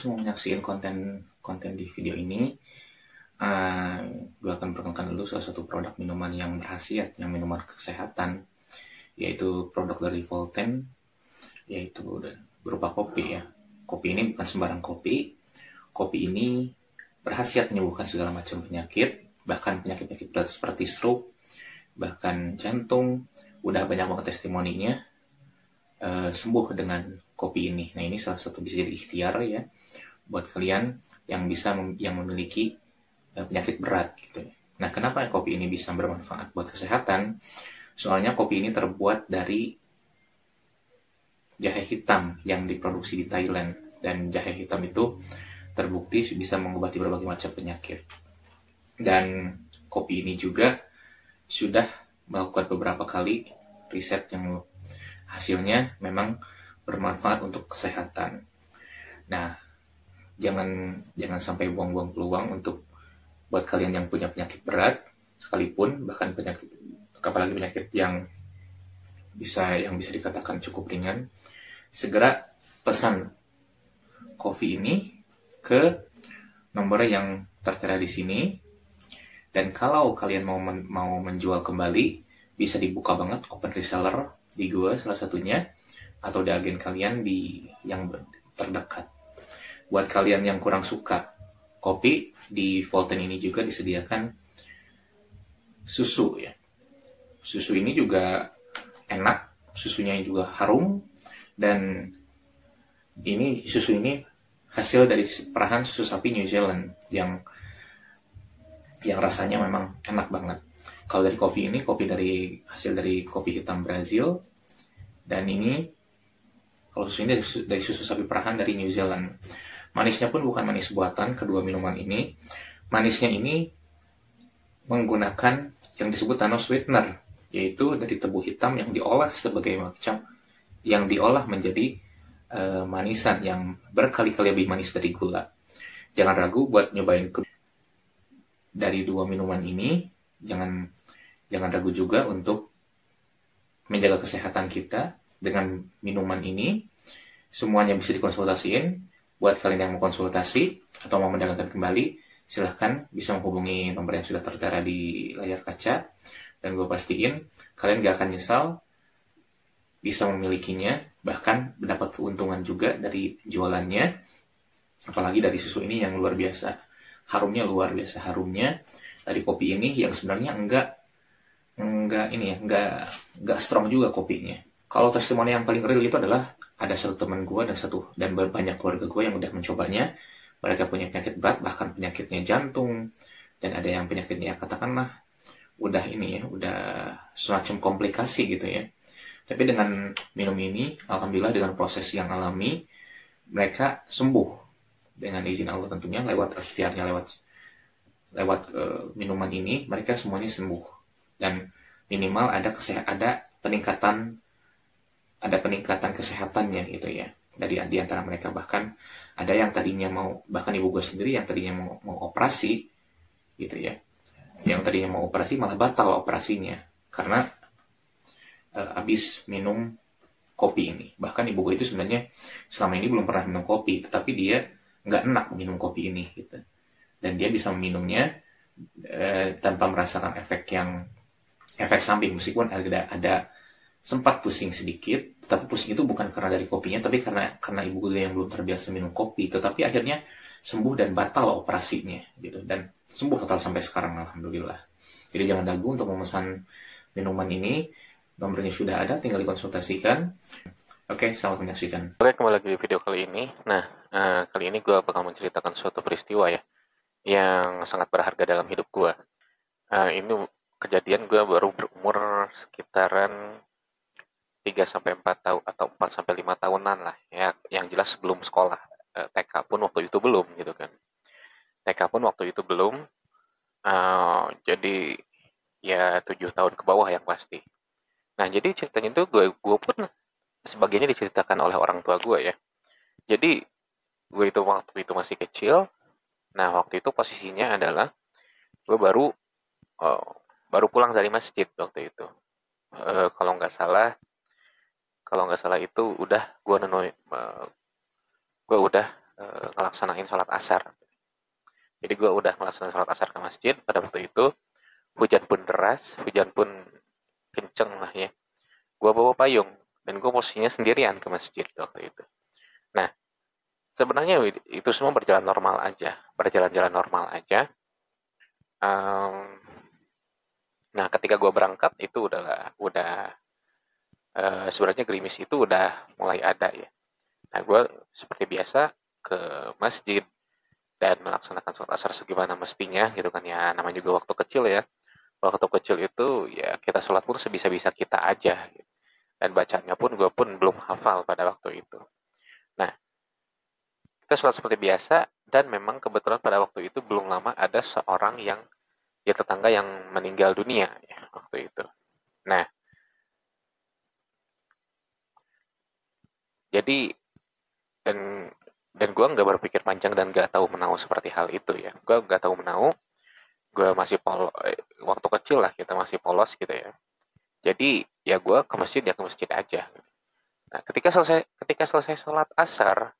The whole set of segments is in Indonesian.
semua menyaksikan konten di video ini, gue akan perkenalkan dulu salah satu produk minuman yang berkhasiat, yang minuman kesehatan, yaitu produk dari Volten, yaitu berupa kopi ya. Kopi ini bukan sembarang kopi. Kopi ini berkhasiat menyembuhkan segala macam penyakit, bahkan penyakit-penyakit berat seperti stroke, bahkan jantung. Udah banyak banget testimoninya sembuh dengan kopi ini. Nah, ini salah satu bisa jadi ikhtiar ya buat kalian yang memiliki penyakit berat gitu. Nah, kenapa kopi ini bisa bermanfaat buat kesehatan? Soalnya kopi ini terbuat dari jahe hitam yang diproduksi di Thailand, dan jahe hitam itu terbukti bisa mengobati berbagai macam penyakit. Dan kopi ini juga sudah melakukan beberapa kali riset yang hasilnya memang bermanfaat untuk kesehatan. Nah, jangan sampai buang-buang peluang untuk buat kalian yang punya penyakit berat sekalipun, bahkan apalagi penyakit yang bisa dikatakan cukup ringan, segera pesan kopi ini ke nomor yang tertera di sini. Dan kalau kalian mau menjual kembali, bisa dibuka banget open reseller di gua salah satunya, atau di agen kalian yang terdekat. Buat kalian yang kurang suka kopi, di Volten ini juga disediakan susu ya. Susu ini juga enak, susunya juga harum, dan susu ini hasil dari perahan susu sapi New Zealand yang rasanya memang enak banget. Kalau dari kopi ini, hasil dari kopi hitam Brazil, dan ini kalau susu ini dari susu sapi perahan dari New Zealand. Manisnya pun bukan manis buatan kedua minuman ini. Manisnya ini menggunakan yang disebut nano sweetener, yaitu dari tebu hitam yang diolah menjadi manisan yang berkali-kali lebih manis dari gula. Jangan ragu buat nyobain dari dua minuman ini. Jangan ragu juga untuk menjaga kesehatan kita dengan minuman ini. Semuanya bisa dikonsultasiin. Buat kalian yang mau konsultasi atau mau mendapatkan kembali, silahkan bisa menghubungi nomor yang sudah tertera di layar kaca. Dan gue pastiin kalian gak akan nyesal bisa memilikinya, bahkan mendapat keuntungan juga dari jualannya. Apalagi dari susu ini yang luar biasa harumnya, dari kopi ini yang sebenarnya enggak strong juga kopinya. Kalau testimoni yang paling real itu adalah ada satu teman gue dan banyak keluarga gue yang udah mencobanya. Mereka punya penyakit berat, bahkan penyakitnya jantung, dan ada yang penyakitnya katakanlah udah semacam komplikasi gitu ya. Tapi dengan minum ini, alhamdulillah dengan proses yang alami, mereka sembuh dengan izin Allah tentunya, lewat ikhtiarnya, lewat minuman ini, mereka semuanya sembuh. Dan minimal ada peningkatan kesehatannya gitu ya di antara mereka. Bahkan ada yang tadinya bahkan ibu gue sendiri yang tadinya mau operasi gitu ya, yang tadinya mau operasi malah batal operasinya karena habis minum kopi ini. Bahkan ibu gue itu sebenarnya selama ini belum pernah minum kopi, tetapi dia nggak enak minum kopi ini gitu, dan dia bisa meminumnya tanpa merasakan efek samping, meskipun ada sempat pusing sedikit. Tapi pusing itu bukan karena dari kopinya, tapi karena ibu gue yang belum terbiasa minum kopi. Tetapi akhirnya sembuh dan batal operasinya gitu, dan sembuh total sampai sekarang, alhamdulillah. Jadi jangan ragu untuk memesan minuman ini. Nomornya sudah ada, tinggal dikonsultasikan. Oke, selamat menyaksikan. Oke, kembali lagi di video kali ini. Nah, kali ini gue bakal menceritakan suatu peristiwa ya yang sangat berharga dalam hidup gue. Ini kejadian gue baru berumur sekitaran 3-4 tahun atau 4-5 tahunan lah ya, yang jelas sebelum sekolah. TK pun waktu itu belum gitu kan. Jadi ya 7 tahun ke bawah yang pasti. Nah, jadi ceritanya itu gue pun sebagainya diceritakan oleh orang tua gue ya. Jadi gue itu waktu itu masih kecil. Nah, waktu itu posisinya adalah gue baru pulang dari masjid waktu itu. Kalau nggak salah itu udah gue udah ngelaksanain sholat asar. Jadi gue udah ngelaksanain sholat asar ke masjid pada waktu itu. Hujan pun deras, hujan pun kenceng lah ya. Gue bawa payung dan gue posisinya sendirian ke masjid waktu itu. Nah, sebenarnya itu semua berjalan normal aja, berjalan-jalan normal aja. Nah, ketika gue berangkat itu udah sebenarnya gerimis itu udah mulai ada ya. Nah, gue seperti biasa ke masjid dan melaksanakan sholat asar sebagaimana mestinya gitu kan ya. Namanya juga waktu kecil ya. Waktu kecil itu ya kita sholat pun sebisa-bisa kita aja. Gitu. Dan bacanya pun gue pun belum hafal pada waktu itu. Nah, kita sholat seperti biasa dan memang kebetulan pada waktu itu belum lama ada seorang yang ya tetangga yang meninggal dunia ya, waktu itu. Nah, jadi dan dan gue nggak berpikir panjang dan nggak tahu menau seperti hal itu ya. Gue nggak tahu menau, gue masih waktu kecil lah kita masih polos gitu ya. Jadi ya gue ke masjid ya ke masjid aja. Nah, ketika selesai sholat asar,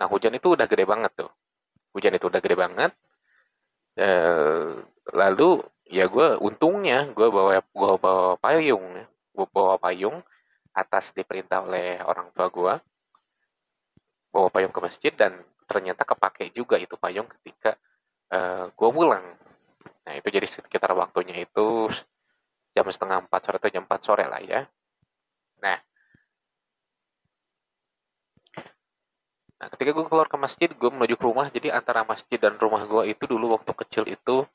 nah hujan itu udah gede banget tuh. Hujan itu udah gede banget. Eh, lalu ya gue untungnya gue bawa payung, ya. Gue bawa payung atas diperintah oleh orang tua gue, bawa payung ke masjid dan ternyata kepake juga itu payung ketika gue pulang. Nah itu jadi sekitar waktunya itu jam setengah 4 sore atau jam 4 sore lah ya. Nah, ketika gue keluar ke masjid, gue menuju ke rumah. Jadi antara masjid dan rumah gue itu dulu waktu kecil itu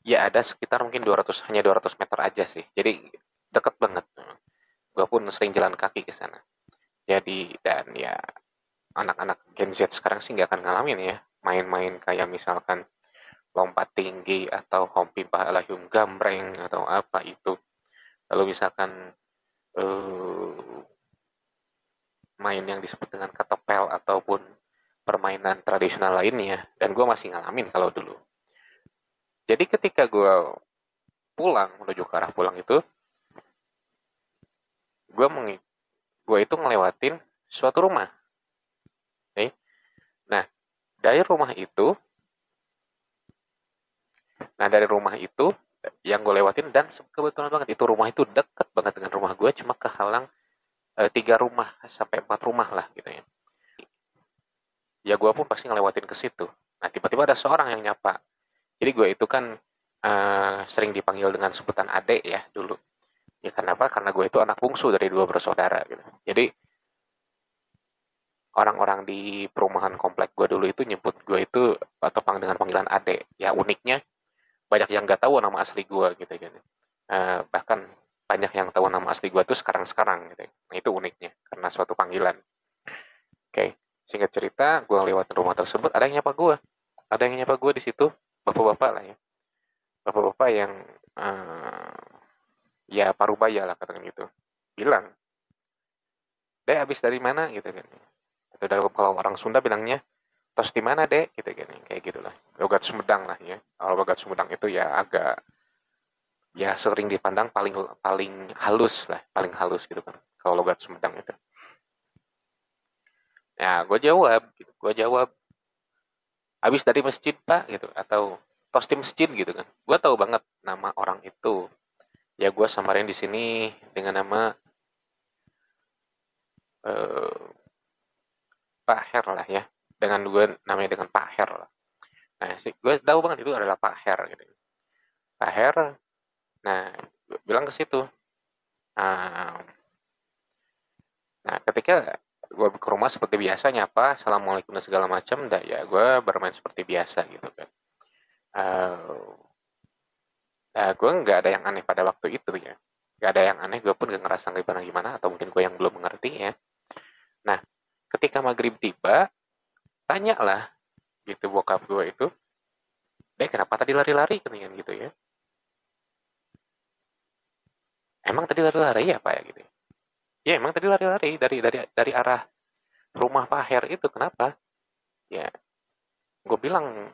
ya ada sekitar mungkin 200, hanya 200 meter aja sih. Jadi deket banget. Gue pun sering jalan kaki ke sana. Jadi dan ya anak-anak Gen Z sekarang sih nggak akan ngalamin ya main-main kayak misalkan lompat tinggi atau hompi palayung gambreng atau apa itu. Lalu misalkan eh, main yang disebut dengan ketepel ataupun permainan tradisional lainnya. Dan gue masih ngalamin kalau dulu. Jadi ketika gue pulang menuju ke arah pulang itu, gue gue itu ngelewatin suatu rumah. Okay? Nah dari rumah itu, dari rumah itu yang gue lewatin dan kebetulan banget itu rumah itu deket banget dengan rumah gue, cuma kehalang 3 rumah sampai 4 rumah lah gitu ya. Ya gue pun pasti ngelewatin ke situ. Nah tiba-tiba ada seorang yang nyapa. Jadi gue itu kan sering dipanggil dengan sebutan adek ya dulu. Ya kenapa? Karena gue itu anak bungsu dari 2 bersaudara gitu. Jadi orang-orang di perumahan komplek gue dulu itu nyebut gue itu atau dengan panggilan adek. Ya uniknya banyak yang nggak tahu nama asli gue gitu kan. Bahkan banyak yang tahu nama asli gue tuh sekarang-sekarang gitu. Nah itu uniknya karena suatu panggilan. Oke, singkat cerita, gue lewat rumah tersebut, ada yang nyapa gue. Ada yang nyapa gue di situ, bapak-bapak lah ya. Bapak-bapak yang ya parubaya lah katakan gitu. Bilang, "Dek, habis dari mana?" gitu kan. Itu kalau orang Sunda bilangnya, "Tos di mana, Dek?" gitu kan. Kayak gitulah. Logat Sumedang lah ya. Kalau logat Sumedang itu ya agak ya sering dipandang paling paling halus lah, paling halus gitu kan. Kalau logat Sumedang itu. Ya, gue jawab, gitu. Gue jawab, habis dari masjid pak gitu atau tos di masjid gitu kan. Gue tahu banget nama orang itu. Ya gue samarin di sini dengan nama eh, Pak Her lah ya. Dengan gue namanya dengan Pak Her lah. Nah, gue tahu banget itu adalah Pak Her gitu. Pak Her, nah gue bilang ke situ. Nah, ketika gue ke rumah seperti biasa nyapa, assalamualaikum dan segala macam, dah ya gue bermain seperti biasa gitu kan. Uh, Nah, gue nggak ada yang aneh pada waktu itu ya. Nggak ada yang aneh, gue pun gak ngerasa gimana-gimana, atau mungkin gue yang belum mengerti ya. Nah, ketika maghrib tiba, tanya lah gitu bokap gue itu, "Dek, kenapa tadi lari-lari?" kan gitu ya. "Emang tadi lari-lari ya Pak ya?" gitu. "Ya emang tadi lari-lari dari arah rumah Pak Her itu, kenapa?" Ya, gue bilang,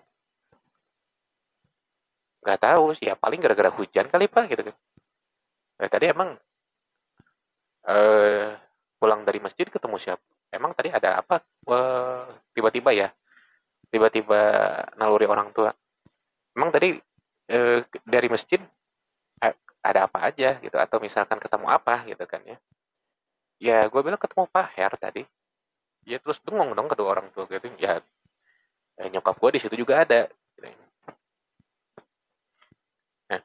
"Nggak tahu sih, ya paling gara-gara hujan kali Pak," gitu kan. Tadi emang pulang dari masjid ketemu siapa? Emang tadi ada apa? Tiba-tiba tiba-tiba naluri orang tua. Emang tadi dari masjid ada apa aja gitu, atau misalkan ketemu apa gitu kan ya. Ya gue bilang ketemu Pak Her tadi. Ya terus bengong dong kedua orang tua gitu. Ya nyokap gue di situ juga ada. Gitu. Nah,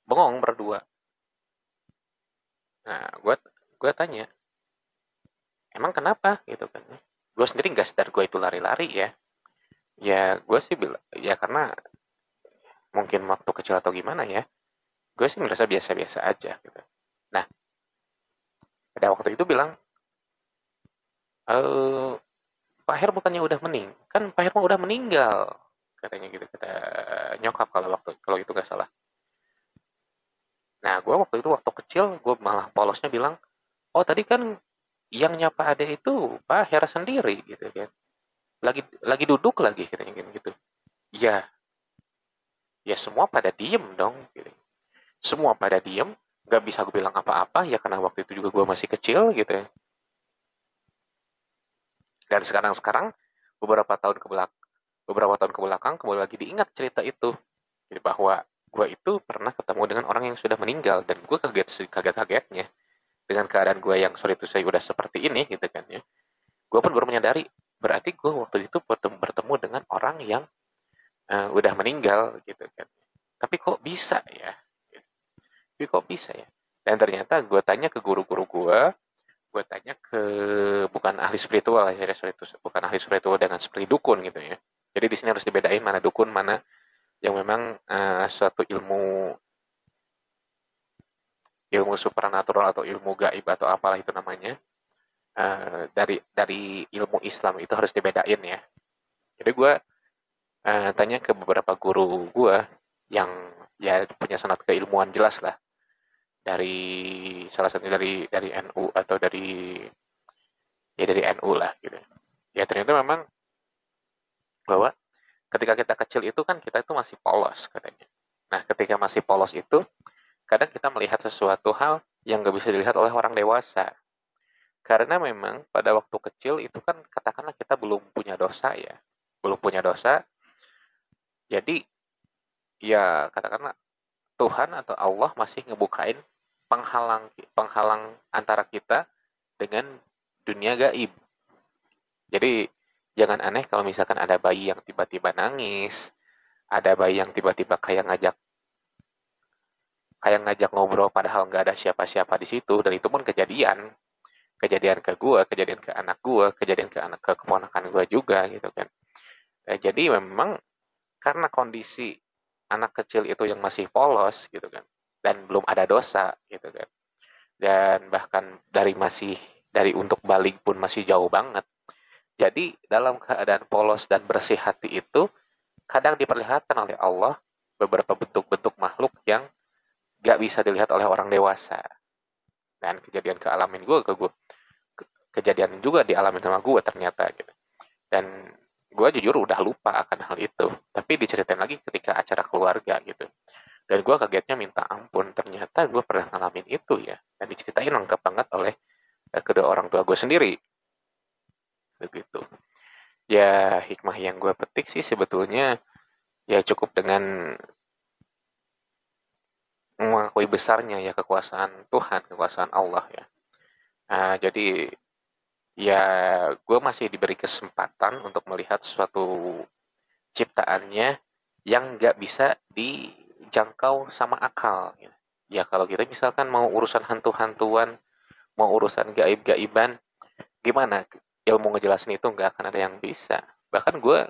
bengong berdua. Nah, gue tanya, emang kenapa gitu kan? Gue sendiri nggak sadar gue itu lari-lari ya. Ya gue sih bilang, ya karena mungkin waktu kecil atau gimana ya. Gue sih merasa biasa-biasa aja gitu. Nah, pada waktu itu bilang, eh Pak Her bukannya udah kan Pak Her mah udah meninggal, katanya gitu, kata nyokap kalau itu nggak salah. Nah, gue waktu kecil, gue malah polosnya bilang, oh tadi kan yang nyapa ade itu Pak Her sendiri gitu kan, lagi duduk lagi katanya gitu. Ya, ya semua pada diem dong, gitu. Semua pada diem, nggak bisa gue bilang apa-apa ya karena waktu itu juga gue masih kecil gitu. Dan sekarang beberapa tahun ke belakang kembali lagi diingat cerita itu. Jadi bahwa gue itu pernah ketemu dengan orang yang sudah meninggal dan gue kagetnya dengan keadaan gue yang sorry itu saya udah seperti ini gitu kan ya. Gue pun baru menyadari berarti gue waktu itu bertemu dengan orang yang udah meninggal gitu kan. Tapi kok bisa ya? Tapi kok bisa ya? Dan ternyata gue tanya ke guru-guru gue tanya ke bukan ahli spiritual ya, sorry itu bukan ahli spiritual dengan seperti dukun gitu ya. Jadi di sini harus dibedain mana dukun, mana yang memang suatu ilmu supranatural atau ilmu gaib atau apalah itu namanya. Dari ilmu Islam itu harus dibedain ya. Jadi gue tanya ke beberapa guru gue yang ya punya sanad keilmuan jelas lah, dari salah satunya dari NU atau dari NU lah gitu. Ya ternyata memang bahwa ketika kita kecil itu kan kita itu masih polos katanya. Nah ketika masih polos itu kadang kita melihat sesuatu hal yang gak bisa dilihat oleh orang dewasa. Karena memang pada waktu kecil itu kan katakanlah kita belum punya dosa ya. Belum punya dosa. Jadi ya katakanlah Tuhan atau Allah masih ngebukain penghalang antara kita dengan dunia gaib. Jadi jangan aneh kalau misalkan ada bayi yang tiba-tiba nangis, ada bayi yang tiba-tiba kayak ngajak ngobrol padahal nggak ada siapa-siapa di situ, dan itu pun kejadian ke gue, kejadian ke anak gue, kejadian ke keponakan gue juga gitu kan. Jadi memang karena kondisi anak kecil itu yang masih polos gitu kan, dan belum ada dosa gitu kan, dan bahkan dari untuk balik pun masih jauh banget. Jadi dalam keadaan polos dan bersih hati itu kadang diperlihatkan oleh Allah beberapa bentuk-bentuk makhluk yang gak bisa dilihat oleh orang dewasa. Dan kejadian juga dialamin sama gue ternyata gitu. Dan gue jujur udah lupa akan hal itu, tapi diceritain lagi ketika acara keluarga gitu. Dan gue kagetnya minta ampun, ternyata gue pernah ngalamin itu ya, dan diceritain lengkap banget oleh kedua orang tua gue sendiri begitu. Ya hikmah yang gue petik sih sebetulnya ya cukup dengan mengakui besarnya ya kekuasaan Tuhan, kekuasaan Allah ya. Jadi ya gue masih diberi kesempatan untuk melihat suatu ciptaannya yang nggak bisa dijangkau sama akal. Ya kalau kita misalkan mau urusan hantu-hantuan, mau urusan gaib-gaiban, gimana ilmu ngejelasin itu nggak akan ada yang bisa. Bahkan gue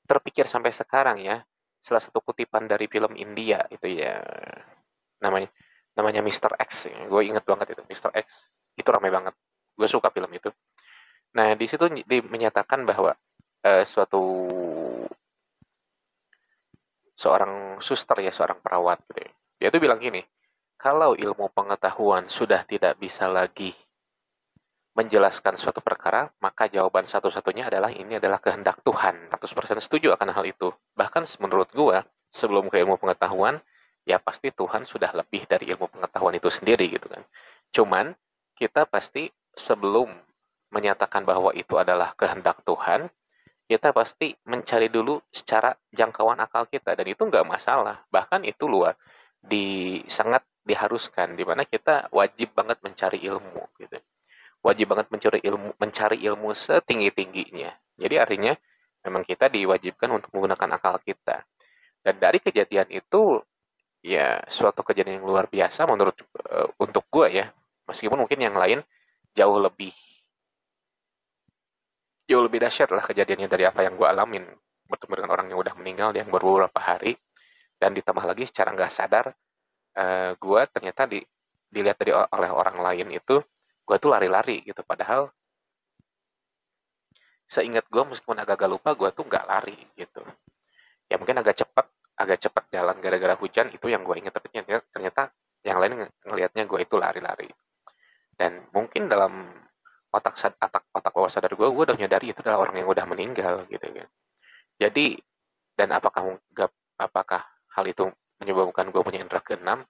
terpikir sampai sekarang ya, salah satu kutipan dari film India itu ya, namanya namanya Mr. X ya. Gue inget banget itu Mr. X, itu ramai banget, gue suka film itu. Nah di situ menyatakan bahwa suatu seorang suster ya, seorang perawat gitu ya, dia tuh bilang gini, kalau ilmu pengetahuan sudah tidak bisa lagi menjelaskan suatu perkara, maka jawaban satu-satunya adalah ini adalah kehendak Tuhan. 100% setuju akan hal itu. Bahkan menurut gua, sebelum ke ilmu pengetahuan, ya pasti Tuhan sudah lebih dari ilmu pengetahuan itu sendiri gitu kan. Cuman kita pasti sebelum menyatakan bahwa itu adalah kehendak Tuhan, kita pasti mencari dulu secara jangkauan akal kita, dan itu nggak masalah, bahkan itu sangat diharuskan, di mana kita wajib banget mencari ilmu gitu, wajib banget mencari ilmu setinggi-tingginya. Jadi artinya memang kita diwajibkan untuk menggunakan akal kita. Dan dari kejadian itu, ya suatu kejadian yang luar biasa menurut untuk gue ya. Meskipun mungkin yang lain jauh lebih jauh lebih dahsyat lah kejadiannya dari apa yang gue alamin, bertemu dengan orang yang udah meninggal yang baru beberapa hari, dan ditambah lagi secara nggak sadar gue ternyata dilihat oleh orang lain itu gue tuh lari-lari gitu, padahal seingat gue meskipun agak-agak lupa gue tuh nggak lari gitu. Ya mungkin agak cepat jalan gara-gara hujan, itu yang gue ingat, tapi ternyata yang lain ngelihatnya gue itu lari-lari. Dan mungkin dalam otak bawah sadar gue udah menyadari itu adalah orang yang udah meninggal gitu kan. Jadi, dan apakah hal itu menyebabkan gue punya indera keenam?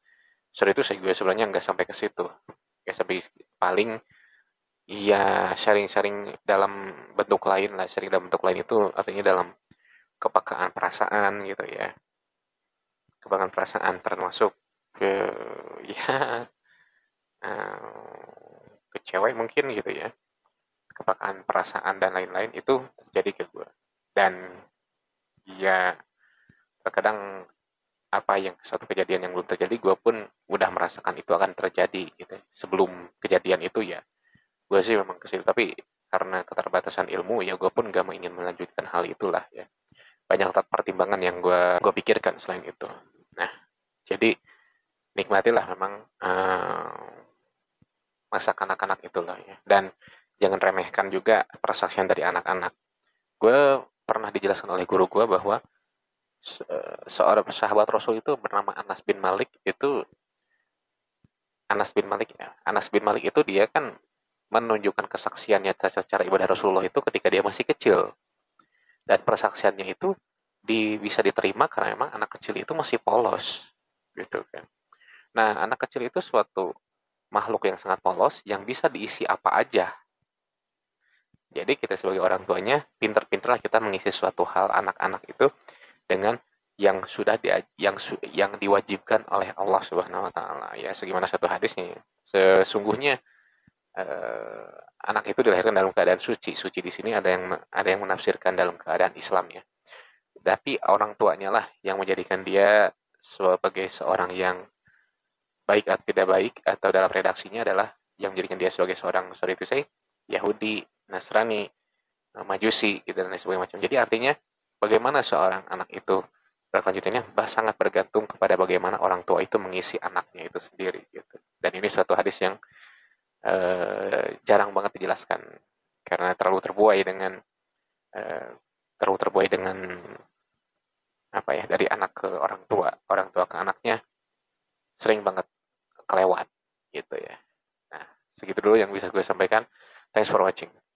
Soal itu saya gue sebenarnya nggak sampai ke situ, nggak sampai, paling ya sharing-sharing dalam bentuk lain lah. Sharing dalam bentuk lain itu artinya dalam kepekaan perasaan gitu ya, kepekaan perasaan termasuk ke ya ke cewek mungkin gitu ya, kepekaan perasaan dan lain-lain itu terjadi ke gue. Dan ya terkadang satu kejadian yang belum terjadi gue pun udah merasakan itu akan terjadi gitu. Sebelum kejadian itu ya gue sih memang kesil, tapi karena keterbatasan ilmu ya gue pun gak ingin melanjutkan hal itulah ya. Banyak pertimbangan yang gue pikirkan selain itu. Nah, jadi nikmatilah memang masa kanak-kanak itulah ya. Dan jangan remehkan juga persaksian dari anak-anak. Gue pernah dijelaskan oleh guru gue bahwa seorang sahabat Rasul itu bernama Anas bin Malik itu, Anas bin Malik itu dia kan menunjukkan kesaksiannya cara ibadah Rasulullah itu ketika dia masih kecil, dan persaksiannya itu bisa diterima karena memang anak kecil itu masih polos gitu kan. Nah, anak kecil itu suatu makhluk yang sangat polos yang bisa diisi apa aja. Jadi kita sebagai orang tuanya pinter-pinterlah kita mengisi suatu hal anak-anak itu dengan yang yang diwajibkan oleh Allah Subhanahu wa taala. Ya sebagaimana satu hadisnya, sesungguhnya anak itu dilahirkan dalam keadaan suci. Suci di sini ada yang menafsirkan dalam keadaan Islam ya. Tapi orang tuanya lah yang menjadikan dia sebagai seorang yang baik atau tidak baik, atau dalam redaksinya adalah yang menjadikan dia sebagai seorang, sorry itu saya, Yahudi, Nasrani, Majusi gitu dan lain sebagainya macam. Jadi artinya bagaimana seorang anak itu berkelanjutannya sangat bergantung kepada bagaimana orang tua itu mengisi anaknya itu sendiri gitu. Dan ini suatu hadis yang jarang banget dijelaskan karena terlalu terbuai dengan apa ya, dari anak ke orang tua ke anaknya sering banget kelewat gitu ya. Nah, segitu dulu yang bisa gue sampaikan. Thanks for watching.